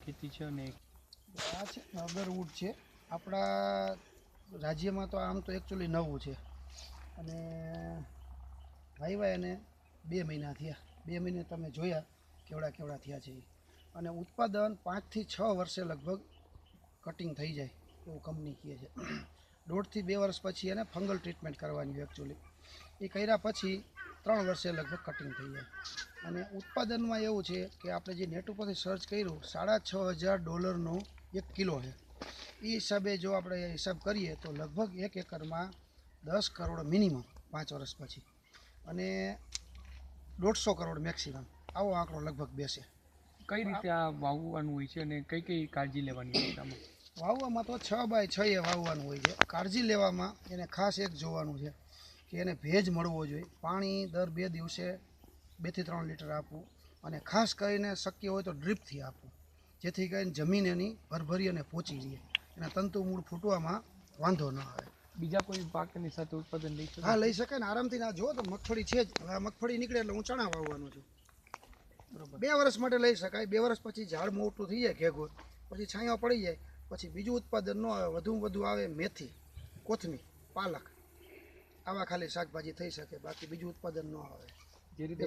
ખેતી છે અને આ છે અગરવુડ છે આપણા રાજ્યમાં. તો આમ તો એકચ્યુઅલી નવું છે અને વાવ્યા એને 2 મહિના થયા. 2 મહિને તમે જોયા કેવડા થયા છે અને ઉત્પાદન 5 થી 6 વર્ષે લગભગ કટિંગ થઈ જાય એવું કંપની કહે છે. 1.5 થી 2 વર્ષ પછી એને ફંગલ ટ્રીટમેન્ટ કરવાની એકચ્યુઅલી. એ કર્યા પછી 3 વર્ષે લગભગ કટિંગ થઈ જાય. અને ઉત્પાદનમાં એવું છે કે આપણે જે નેટ ઉપરથી સર્ચ કર્યું, $6500 1 કિલો છે. એ હિસાબે જો આપણે હિસાબ કરીએ તો લગભગ 1 એકરમાં 10 કરોડ મિનિમમ 5 વર્ષ પછી અને 150 કરોડ મેક્સિમમ, આવો આંકડો લગભગ બેસે. કઈ રીતે આ વાવવાનું હોય છે અને કઈ કઈ કાળજી લેવાની હોય છે આમાં? વાવવામાં તો 6x6 એ વાવવાનું હોય છે. કાળજી લેવામાં એને ખાસ એક જોવાનું છે કે એને ભેજ મળવો જોઈએ. પાણી દર 2 દિવસે 2 થી 3 લીટર આપવું અને ખાસ કરીને શક્ય હોય તો ડ્રીપથી આપવું, જેથી કરીને જમીન એની ભરભરી અને પહોંચી રહે, એના તંતુ મૂળ ફૂટવામાં વાંધો ન આવે. બીજા કોઈ પાકની સાથે ઉત્પાદન લઈ શકે? હા, લઈ શકાય ને આરામથી. ના જો તો મગફળી છે જ. હવે આ મગફળી નીકળે એટલે હું ચણા વાવવાનું છું. બરાબર, 2 વર્ષ માટે લઈ શકાય. 2 વર્ષ પછી ઝાડ મોટું થઈ જાય, ઘેઘુર, પછી છાંયો પડી જાય, પછી બીજું ઉત્પાદન ન આવે. વધુમાં વધુ આવે મેથી, કોથમી, પાલક, આવા ખાલી શાકભાજી થઈ શકે, બાકી બીજું ઉત્પાદન ન આવે. જે રીતે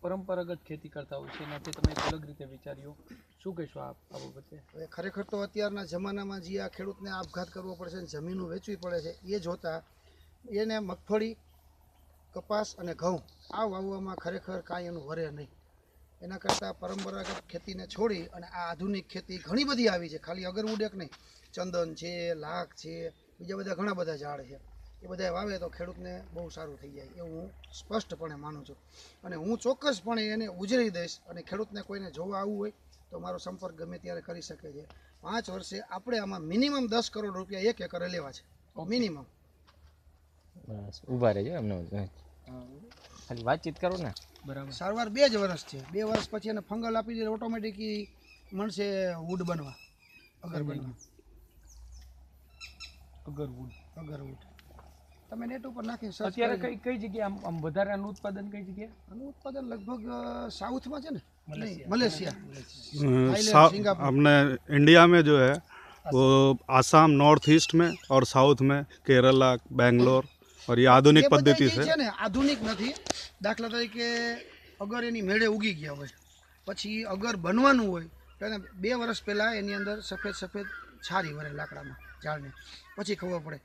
પરંપરાગત ખેતી કરતા હોય છે એનાથી તમે અલગ રીતે વિચાર્યો, શું કહેશો આ બાબતે? હવે ખરેખર તો અત્યારના જમાનામાં જે આ ખેડૂતને આપઘાત કરવો પડે છે, જમીનો વેચવી પડે છે, એ જોતાં એને મગફળી, કપાસ અને ઘઉં આ વાવવામાં ખરેખર કાંઈ એનું વરે નહીં. એના કરતાં પરંપરાગત ખેતીને છોડી અને આ આધુનિક ખેતી ઘણી બધી આવી છે. ખાલી અગરવુડ એક નહીં, ચંદન છે, લાખ છે, બીજા બધા ઘણા બધા ઝાડ છે. એ બધા વાવે તો ખેડૂતને બહુ સારું થઈ જાય એવું હું સ્પષ્ટપણે માનું છું. અને હું ચોક્કસપણે એને ઉજળી દઈશ. અને ખેડૂતને કોઈને જોવા આવવું હોય તો મારો સંપર્ક ગમે ત્યારે કરી શકે છે. 5 વર્ષે આપણે આમાં મિનિમમ 10 કરોડ રૂપિયા 1 એકરે લેવા છે, મિનિમમ. બસ ઊભા રહેજો એમને, ખાલી વાતચીત કરો ને. બરાબર. સારવાર 2 જ વર્ષ છે. 2 વર્ષ પછી એને ફંગલ આપી દે ઓટોમેટિકલી મળશે વુડ બનવા, અગર બનવા. અગરવુડ તમે નેટ ઉપર નાખી સર્ચ અત્યારે કઈ જગ્યાએ આમ વધારે આનું ઉત્પાદન કઈ જગ્યાએ? આનું ઉત્પાદન લગભગ સાઉથમાં છે ને, मलेशिया, अपने इंडिया में जो है वो आसाम नॉर्थ ईस्ट में और साउथ में केरला, बेंगलोर और ये आधुनिक पद्धति से છે ને, આધુનિક નથી. દાખલા તરીકે અગર એની મેળે ઉગી ગયા હોય, પછી અગર બનવાનું હોય તો એને 2 વર્ષ પહેલાં એની અંદર સફેદ છારી વરે લાકડામાં ઝાડને, પછી ખબર પડે